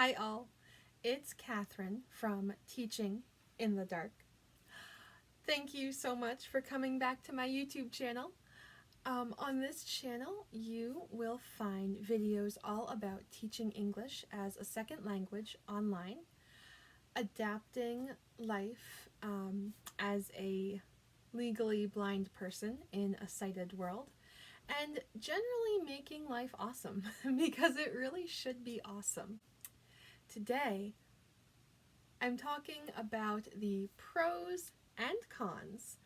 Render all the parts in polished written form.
Hi all, it's Catherine from Teaching in the Dark. Thank you so much for coming back to my YouTube channel. On this channel, you will find videos all about teaching English as a second language online, adapting life as a legally blind person in a sighted world, and generally making life awesome because it really should be awesome. Today, I'm talking about the pros and cons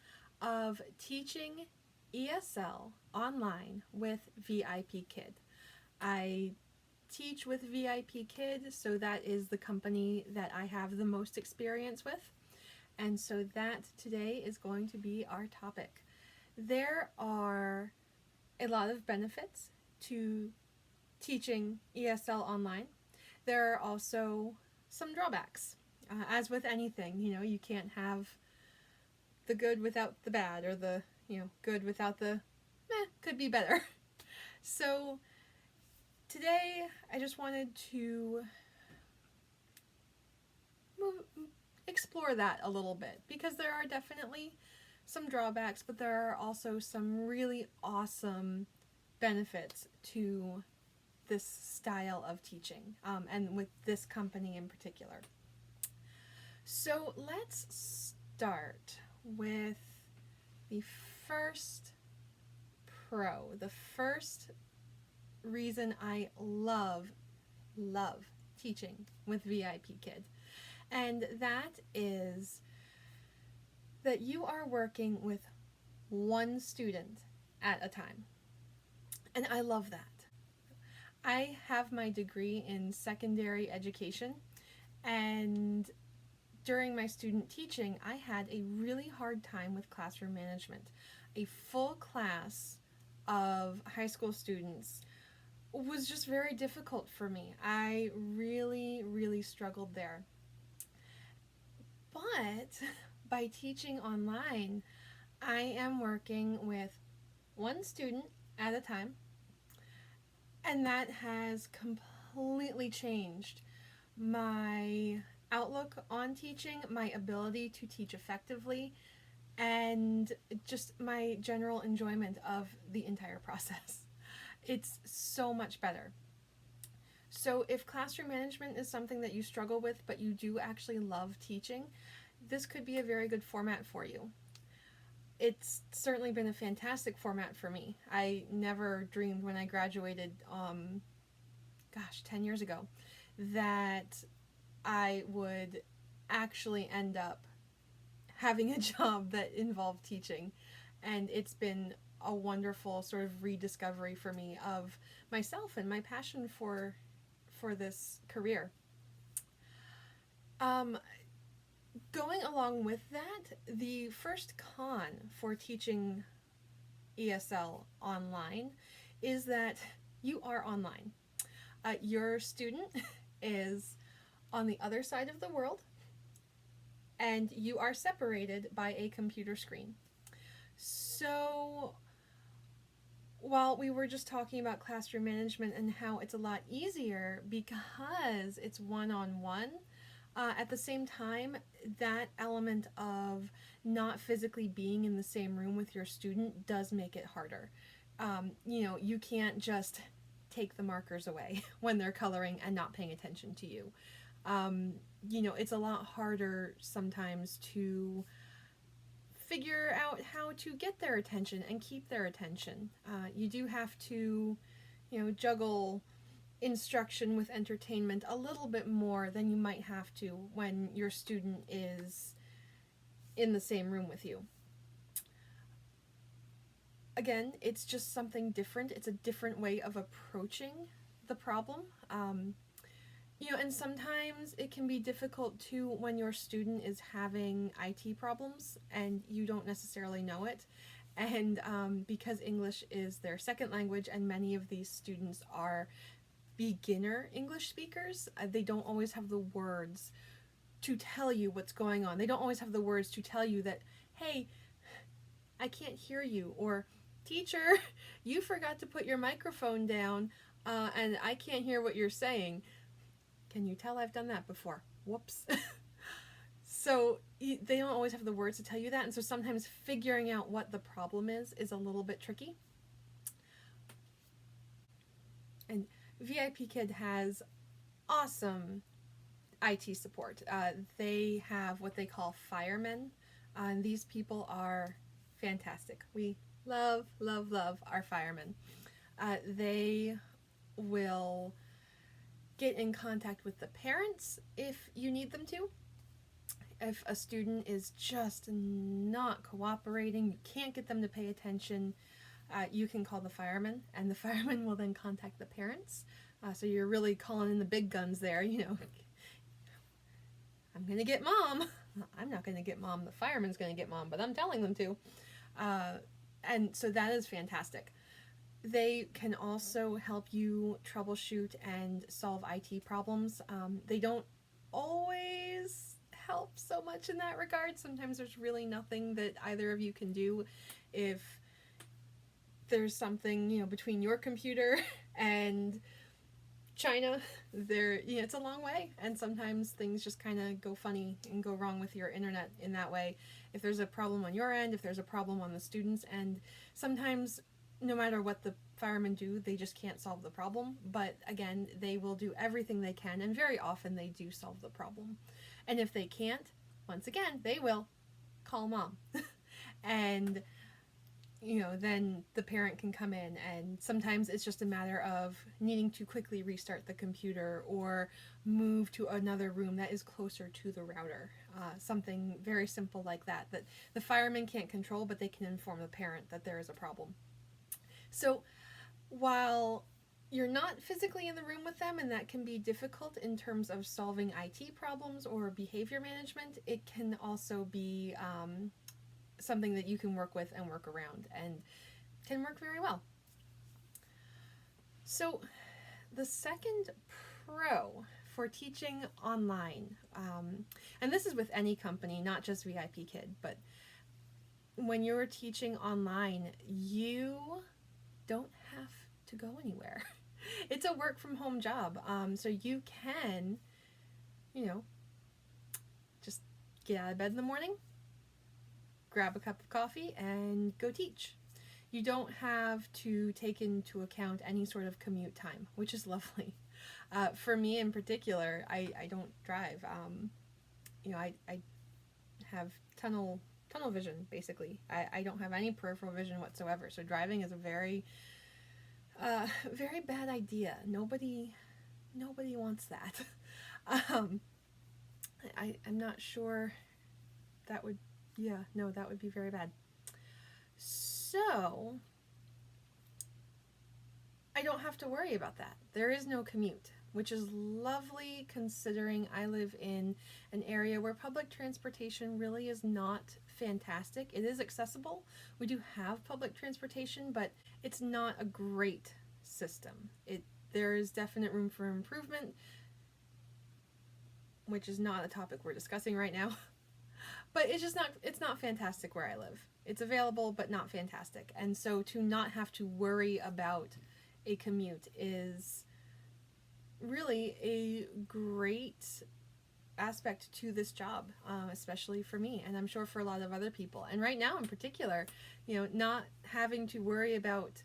of teaching ESL online with VIPKid. I teach with VIPKid, so that is the company that I have the most experience with, and so that today is going to be our topic. There are a lot of benefits to teaching ESL online. There are also some drawbacks. As with anything, you can't have the good without the bad, or the, good without the, could be better. So today I just wanted to explore that a little bit, because there are definitely some drawbacks, but there are also some really awesome benefits to this style of teaching, and with this company in particular. So let's start with the first pro, the first reason I love teaching with VIPKid, and that is that you are working with one student at a time, and I love that. I have my degree in secondary education, and during my student teaching, I had a really hard time with classroom management. A full class of high school students was just very difficult for me. I really struggled there. But by teaching online, I am working with one student at a time, and that has completely changed my outlook on teaching, my ability to teach effectively, and just my general enjoyment of the entire process. It's so much better. So if classroom management is something that you struggle with, but you do actually love teaching, this could be a very good format for you. It's certainly been a fantastic format for me. I never dreamed when I graduated, 10 years ago, that I would actually end up having a job that involved teaching, and it's been a wonderful sort of rediscovery for me of myself and my passion for this career. Going along with that, the first con for teaching ESL online is that you are online. Your student is on the other side of the world, and you are separated by a computer screen. So while we were just talking about classroom management and how it's a lot easier because it's one-on-one, at the same time, that element of not physically being in the same room with your student does make it harder. You can't just take the markers away when they're coloring and not paying attention to you. It's a lot harder sometimes to figure out how to get their attention and keep their attention. You do have to, juggle instruction with entertainment a little bit more than you might have to when your student is in the same room with you. Again, it's just something different. It's a different way of approaching the problem. And sometimes it can be difficult too when your student is having IT problems and you don't necessarily know it. And because English is their second language and many of these students are beginner English speakers, they don't always have the words to tell you what's going on. They don't always have the words to tell you that, hey, I can't hear you, or teacher, you forgot to put your microphone down and I can't hear what you're saying. can you tell I've done that before? Whoops. So they don't always have the words to tell you that, and so sometimes figuring out what the problem is a little bit tricky. And VIPKid has awesome IT support. They have what they call firemen, and these people are fantastic. We love, love, love our firemen. They will get in contact with the parents if you need them to. If a student is just not cooperating, you can't get them to pay attention, you can call the firemen, and the firemen will then contact the parents. So you're really calling in the big guns there, you know. I'm going to get mom. I'm not going to get mom. The fireman's going to get mom, but I'm telling them to. And so that is fantastic. They can also help you troubleshoot and solve IT problems. They don't always help so much in that regard. Sometimes there's really nothing that either of you can do if there's something, you know, between your computer and China. There, you know, it's a long way, and sometimes things just kind of go funny and go wrong with your internet in that way. If there's a problem on your end, if there's a problem on the student's end, sometimes no matter what the firemen do, they just can't solve the problem. But again, they will do everything they can, and very often they do solve the problem. And if they can't, once again, they will call mom. And, you know, then the parent can come in, and sometimes it's just a matter of needing to quickly restart the computer or move to another room that is closer to the router. Something very simple like that, that the firemen can't control, but they can inform the parent that there is a problem. So while you're not physically in the room with them, and that can be difficult in terms of solving IT problems or behavior management, it can also be something that you can work with and work around, and can work very well. So the second pro for teaching online, and this is with any company, not just VIPKid, but when you're teaching online, you don't have to go anywhere. It's a work from home job, so you can, you know, just get out of bed in the morning, grab a cup of coffee, and go teach. You don't have to take into account any sort of commute time, which is lovely. For me in particular, I don't drive. You know, I have tunnel vision, basically. I don't have any peripheral vision whatsoever, so driving is a very bad idea. Nobody wants that. I'm not sure that would, that would be very bad. So I don't have to worry about that. There is no commute, which is lovely considering I live in an area where public transportation really is not fantastic. It is accessible. We do have public transportation, but it's not a great system. There is definite room for improvement, which is not a topic we're discussing right now. But it's not fantastic where I live. It's available, but not fantastic. And so to not have to worry about a commute is really a great aspect to this job, especially for me, and I'm sure for a lot of other people. And right now in particular, you know, not having to worry about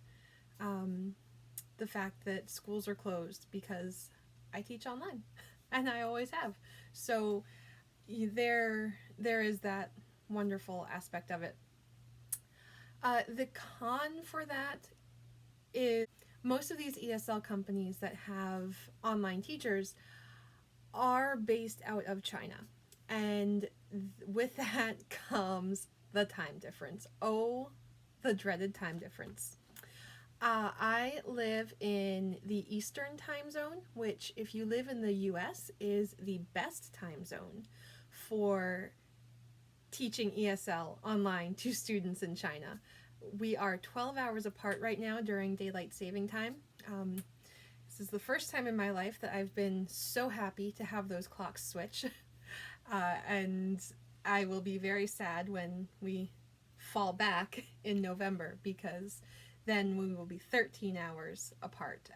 the fact that schools are closed, because I teach online and I always have. So there is that wonderful aspect of it. The con for that is most of these ESL companies that have online teachers are based out of China, and with that comes the time difference. Oh, the dreaded time difference. I live in the Eastern time zone, which if you live in the US is the best time zone for teaching ESL online to students in China. We are 12 hours apart right now during daylight saving time. This is the first time in my life that I've been so happy to have those clocks switch. And I will be very sad when we fall back in November, because then we will be 13 hours apart.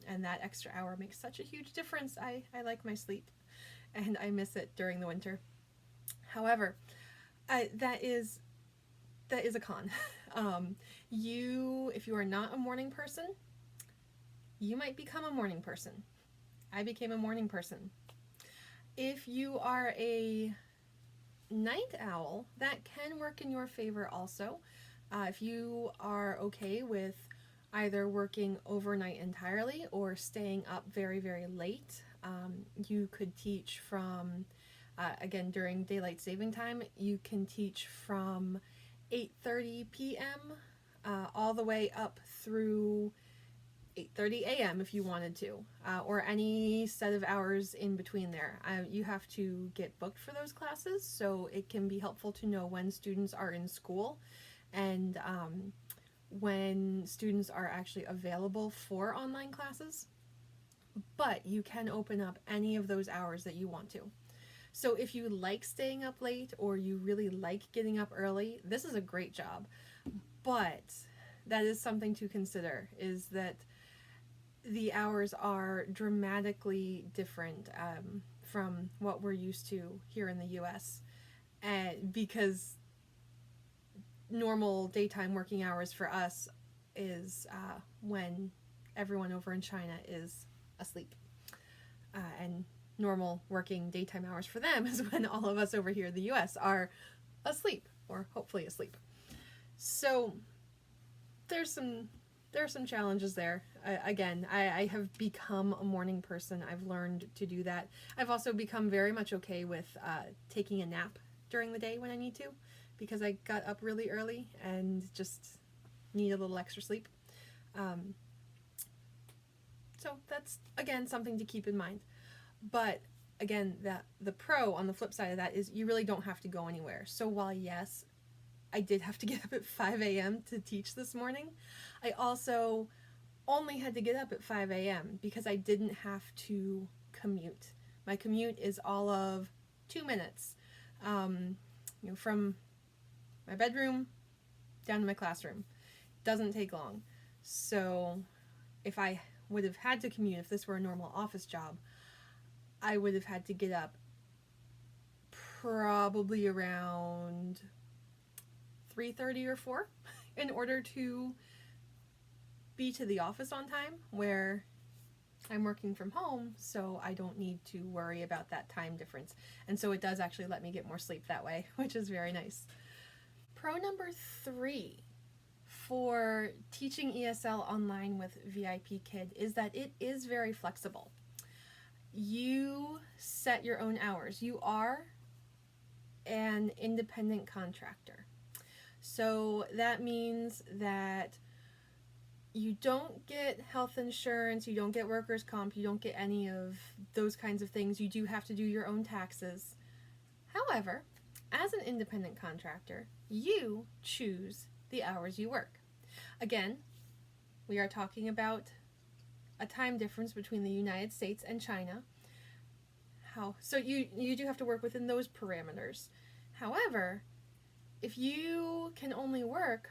And that extra hour makes such a huge difference. I like my sleep, and I miss it during the winter. However, that is a con. If you are not a morning person, you might become a morning person. I became a morning person. If you are a night owl, that can work in your favor also. If you are okay with either working overnight entirely or staying up very, very late, you could teach from, again, during daylight saving time, you can teach from 8:30 p.m. All the way up through 8:30 a.m. if you wanted to, or any set of hours in between there. You have to get booked for those classes, so it can be helpful to know when students are in school and when students are actually available for online classes. But you can open up any of those hours that you want to. So if you like staying up late or you really like getting up early, this is a great job. But that is something to consider, is that the hours are dramatically different from what we're used to here in the US. And because normal daytime working hours for us is when everyone over in China is asleep. And normal working daytime hours for them is when all of us over here in the US are asleep, or hopefully asleep. So there are some challenges there. Again, I have become a morning person. I've learned to do that. I've also become very much okay with taking a nap during the day when I need to, because I got up really early and just need a little extra sleep. So that's, again, something to keep in mind. But again, the pro on the flip side of that is you really don't have to go anywhere. So while, yes, I did have to get up at 5 a.m. to teach this morning, I also only had to get up at 5 a.m. because I didn't have to commute. My commute is all of 2 minutes, from my bedroom down to my classroom. Doesn't take long. So if I would have had to commute, if this were a normal office job, I would have had to get up probably around 3:30 or 4 in order to be to the office on time, where I'm working from home, so I don't need to worry about that time difference. And so it does actually let me get more sleep that way, which is very nice. Pro number 3 for teaching ESL online with VIPKid is that it is very flexible. You set your own hours. You are an independent contractor. So that means that you don't get health insurance, you don't get workers' comp, you don't get any of those kinds of things. You do have to do your own taxes. However, as an independent contractor, you choose the hours you work. Again, we are talking about a time difference between the United States and China. So you do have to work within those parameters. However, if you can only work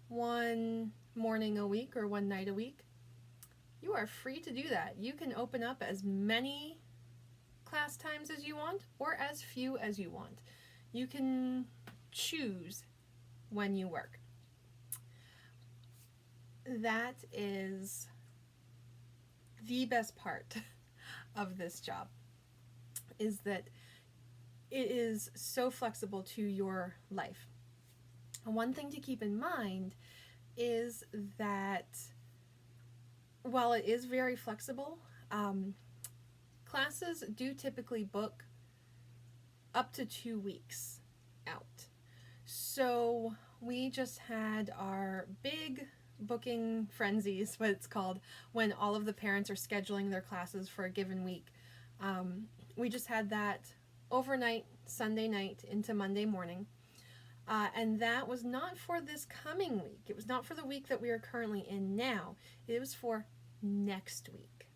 one morning a week or one night a week, you are free to do that. You can open up as many class times as you want or as few as you want. You can choose when you work. That is the best part of this job, is that it is so flexible to your life. And one thing to keep in mind is that while it is very flexible, classes do typically book up to 2 weeks out. So we just had our big booking frenzy, is what it's called, when all of the parents are scheduling their classes for a given week. We just had that overnight, Sunday night into Monday morning. And that was not for this coming week. It was not for the week that we are currently in now. It was for next week.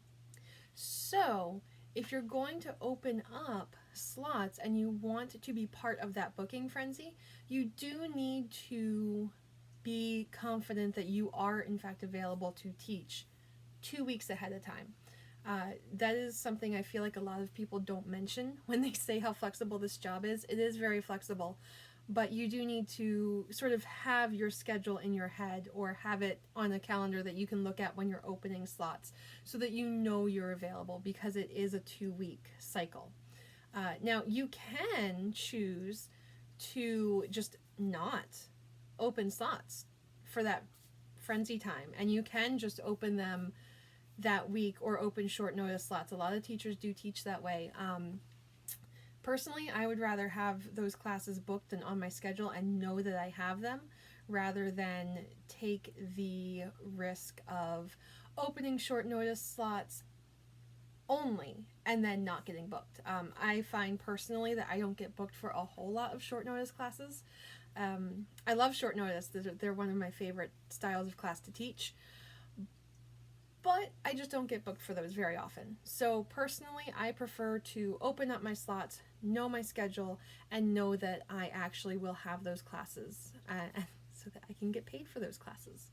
So if you're going to open up slots and you want to be part of that booking frenzy, you do need to be confident that you are in fact available to teach 2 weeks ahead of time. That is something I feel like a lot of people don't mention when they say how flexible this job is. It is very flexible, but you do need to sort of have your schedule in your head or have it on a calendar that you can look at when you're opening slots so that you know you're available, because it is a 2-week cycle. Now, you can choose to just not open slots for that frenzy time, and you can just open them that week or open short notice slots. A lot of teachers do teach that way. Personally, I would rather have those classes booked and on my schedule and know that I have them, rather than take the risk of opening short notice slots only and then not getting booked. I find personally that I don't get booked for a whole lot of short notice classes. I love short notice. They're one of my favorite styles of class to teach, but I just don't get booked for those very often. So personally, I prefer to open up my slots, know my schedule, and know that I actually will have those classes, so that I can get paid for those classes.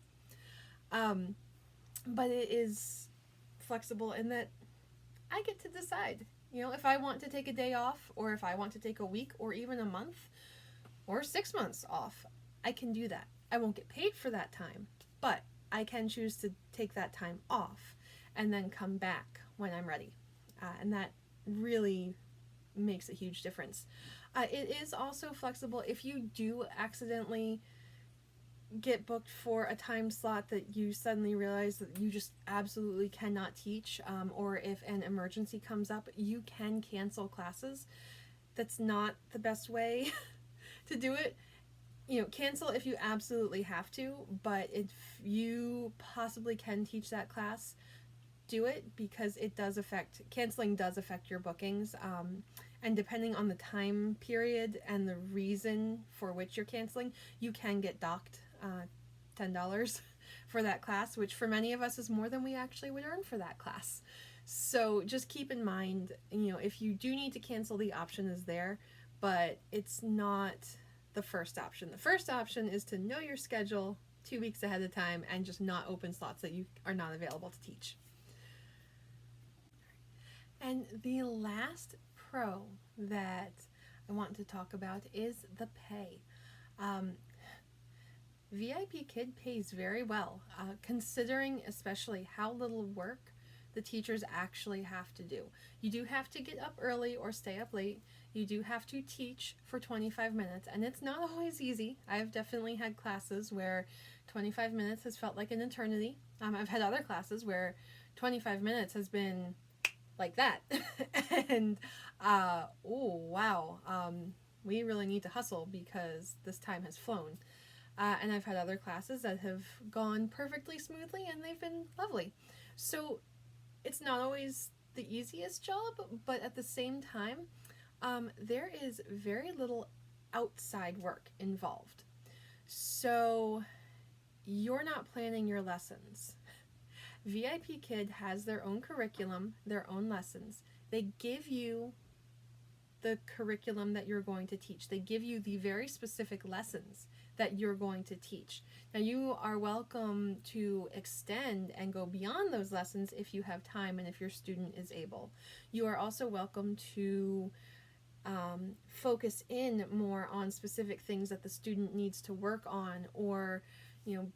But it is flexible in that I get to decide, if I want to take a day off, or if I want to take a week or even a month or 6 months off, I can do that. I won't get paid for that time, but I can choose to take that time off and then come back when I'm ready. And that really makes a huge difference. It is also flexible if you do accidentally get booked for a time slot that you suddenly realize that you just absolutely cannot teach, or if an emergency comes up, you can cancel classes. That's not the best way to do it. Cancel if you absolutely have to, but if you possibly can teach that class, do it, because canceling does affect your bookings. And depending on the time period and the reason for which you're canceling, you can get docked $10 for that class, which for many of us is more than we actually would earn for that class. So just keep in mind, if you do need to cancel, the option is there, but it's not the first option. The first option is to know your schedule 2 weeks ahead of time and just not open slots that you are not available to teach. And the last pro that I want to talk about is the pay. VIPKid pays very well, considering especially how little work the teachers actually have to do. You do have to get up early or stay up late. You do have to teach for 25 minutes, and it's not always easy. I've definitely had classes where 25 minutes has felt like an eternity. I've had other classes where 25 minutes has been like that. And, oh, wow, we really need to hustle because this time has flown. And I've had other classes that have gone perfectly smoothly and they've been lovely. So it's not always the easiest job, but at the same time, there is very little outside work involved. So you're not planning your lessons. VIPKid has their own curriculum, their own lessons. They give you the curriculum that you're going to teach. They give you the very specific lessons that you're going to teach. Now, you are welcome to extend and go beyond those lessons if you have time and if your student is able. You are also welcome to focus in more on specific things that the student needs to work on, or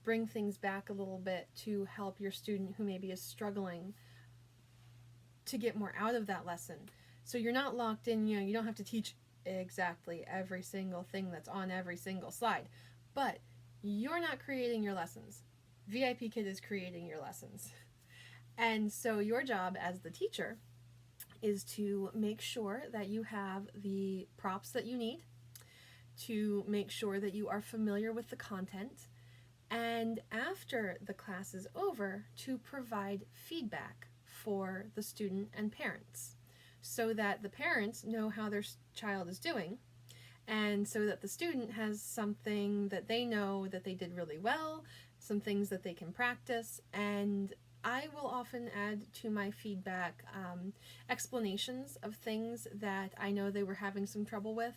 bring things back a little bit to help your student who maybe is struggling to get more out of that lesson. So you're not locked in, you don't have to teach exactly every single thing that's on every single slide, but you're not creating your lessons. VIPKid is creating your lessons. And so your job as the teacher is to make sure that you have the props that you need, to make sure that you are familiar with the content, and after the class is over, to provide feedback for the student and parents so that the parents know how their child is doing, and so that the student has something that they know that they did really well, some things that they can practice. And I will often add to my feedback explanations of things that I know they were having some trouble with.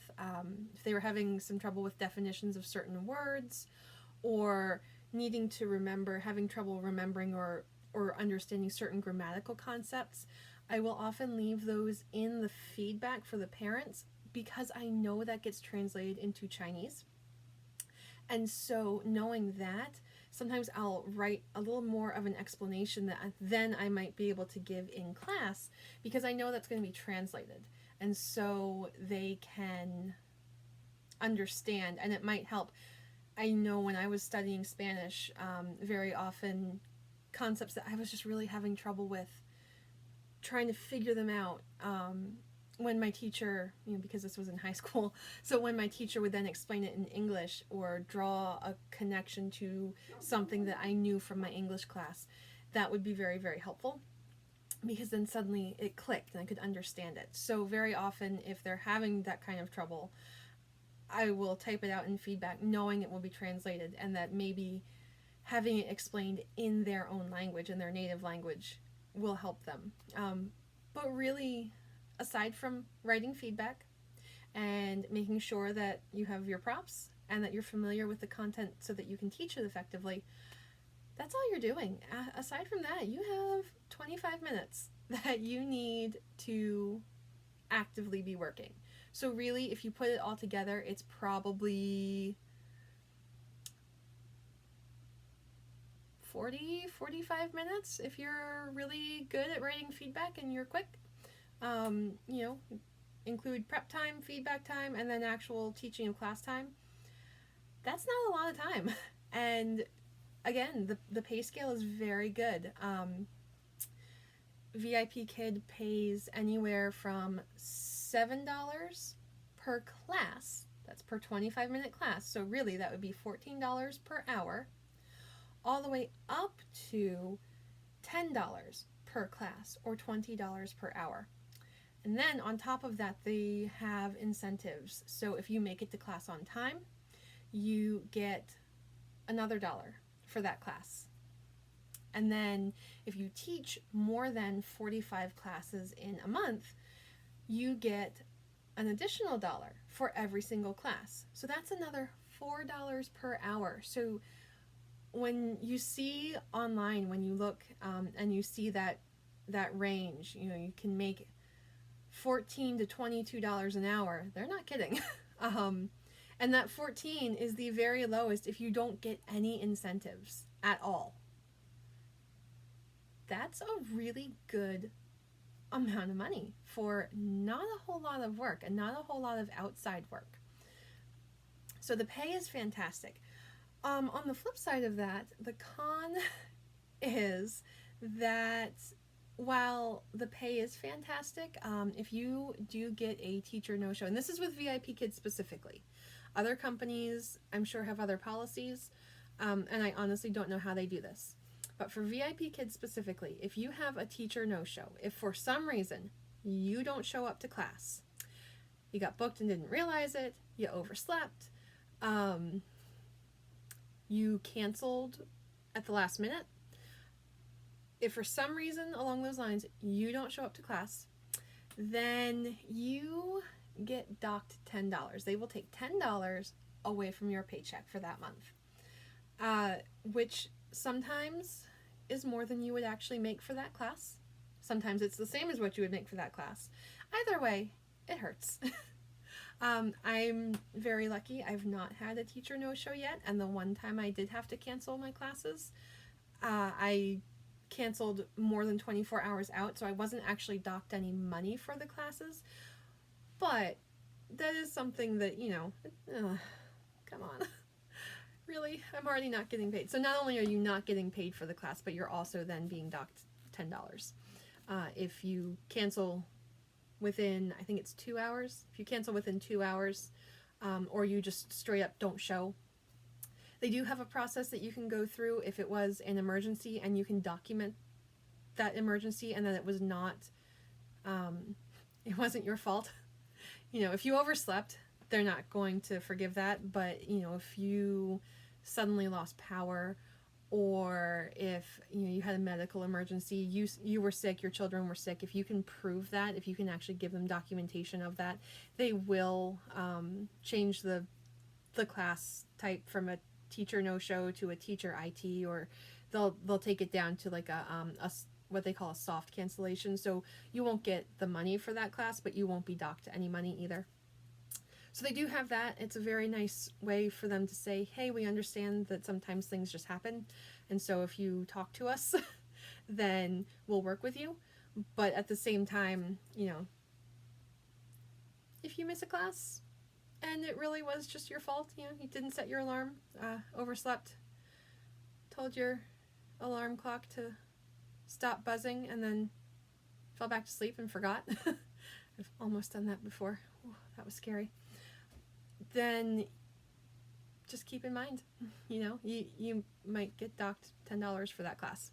If they were having some trouble with definitions of certain words, or needing to remember, having trouble remembering or understanding certain grammatical concepts, I will often leave those in the feedback for the parents because I know that gets translated into Chinese. And so knowing that, sometimes I'll write a little more of an explanation that then I might be able to give in class because I know that's going to be translated. And so they can understand, and it might help. I know when I was studying Spanish, very often concepts that I was just really having trouble with, trying to figure them out. When my teacher, because this was in high school, so when my teacher would then explain it in English or draw a connection to something that I knew from my English class, that would be very, very helpful because then suddenly it clicked and I could understand it. So very often if they're having that kind of trouble, I will type it out in feedback knowing it will be translated and that maybe having it explained in their own language, in their native language, will help them. But really, aside from writing feedback and making sure that you have your props and that you're familiar with the content so that you can teach it effectively, that's all you're doing. Aside from that, you have 25 minutes that you need to actively be working. So really, if you put it all together, it's probably 45 minutes if you're really good at writing feedback and you're quick. Include prep time, feedback time, and then actual teaching of class time. That's not a lot of time. And again, the pay scale is very good. VIPKid pays anywhere from $7 per class. That's per 25-minute class. So really, that would be $14 per hour, all the way up to $10 per class or $20 per hour. And then on top of that, they have incentives. So if you make it to class on time, you get another dollar for that class. And then if you teach more than 45 classes in a month, you get an additional dollar for every single class. So that's another $4 per hour. So when you see online, when you look and you see that range, you can make $14 to $22 an hour. They're not kidding. And that 14 is the very lowest if you don't get any incentives at all. That's a really good amount of money for not a whole lot of work and not a whole lot of outside work. So the pay is fantastic. On the flip side of that, the con is that while the pay is fantastic, if you do get a teacher no-show, and this is with VIPKid specifically, other companies I'm sure have other policies, and I honestly don't know how they do this. But for VIPKid specifically, if you have a teacher no-show, if for some reason you don't show up to class, you got booked and didn't realize it, you overslept, you canceled at the last minute, if for some reason along those lines you don't show up to class, then you get docked $10. They will take $10 away from your paycheck for that month, which sometimes is more than you would actually make for that class. Sometimes it's the same as what you would make for that class. Either way, it hurts. I'm very lucky. I've not had a teacher no-show yet, and the one time I did have to cancel my classes, I canceled more than 24 hours out, so I wasn't actually docked any money for the classes. But that is something that, come on. Really? I'm already not getting paid. So not only are you not getting paid for the class, but you're also then being docked $10. If you cancel within, I think it's 2 hours. If you cancel within 2 hours, or you just straight up don't show, they do have a process that you can go through if it was an emergency, and you can document that emergency and that it was not, it wasn't your fault. If you overslept, they're not going to forgive that, but if you suddenly lost power, or if you had a medical emergency, you were sick, your children were sick, if you can prove that, if you can actually give them documentation of that, they will change the class type from a teacher no-show to a teacher IT, or they'll take it down to like a what they call a soft cancellation. So you won't get the money for that class, but you won't be docked any money either. So they do have that. It's a very nice way for them to say, hey, we understand that sometimes things just happen, and so if you talk to us, then we'll work with you. But at the same time, you know, if you miss a class and it really was just your fault, you know, you didn't set your alarm, overslept, told your alarm clock to stop buzzing, and then fell back to sleep and forgot. I've almost done that before. Ooh, that was scary. Then just keep in mind, you know, you might get docked $10 for that class.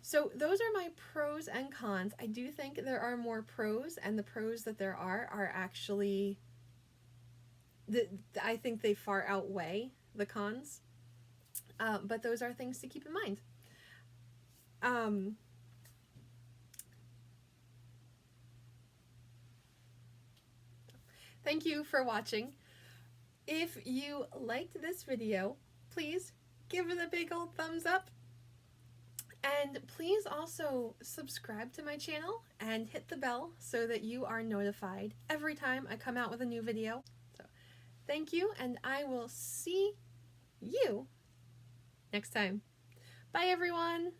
So those are my pros and cons. I do think there are more pros, and the pros that there are actually, I think they far outweigh the cons. But those are things to keep in mind. Thank you for watching. If you liked this video, please give it a big old thumbs up. And please also subscribe to my channel and hit the bell so that you are notified every time I come out with a new video. So thank you, and I will see you next time. Bye, everyone.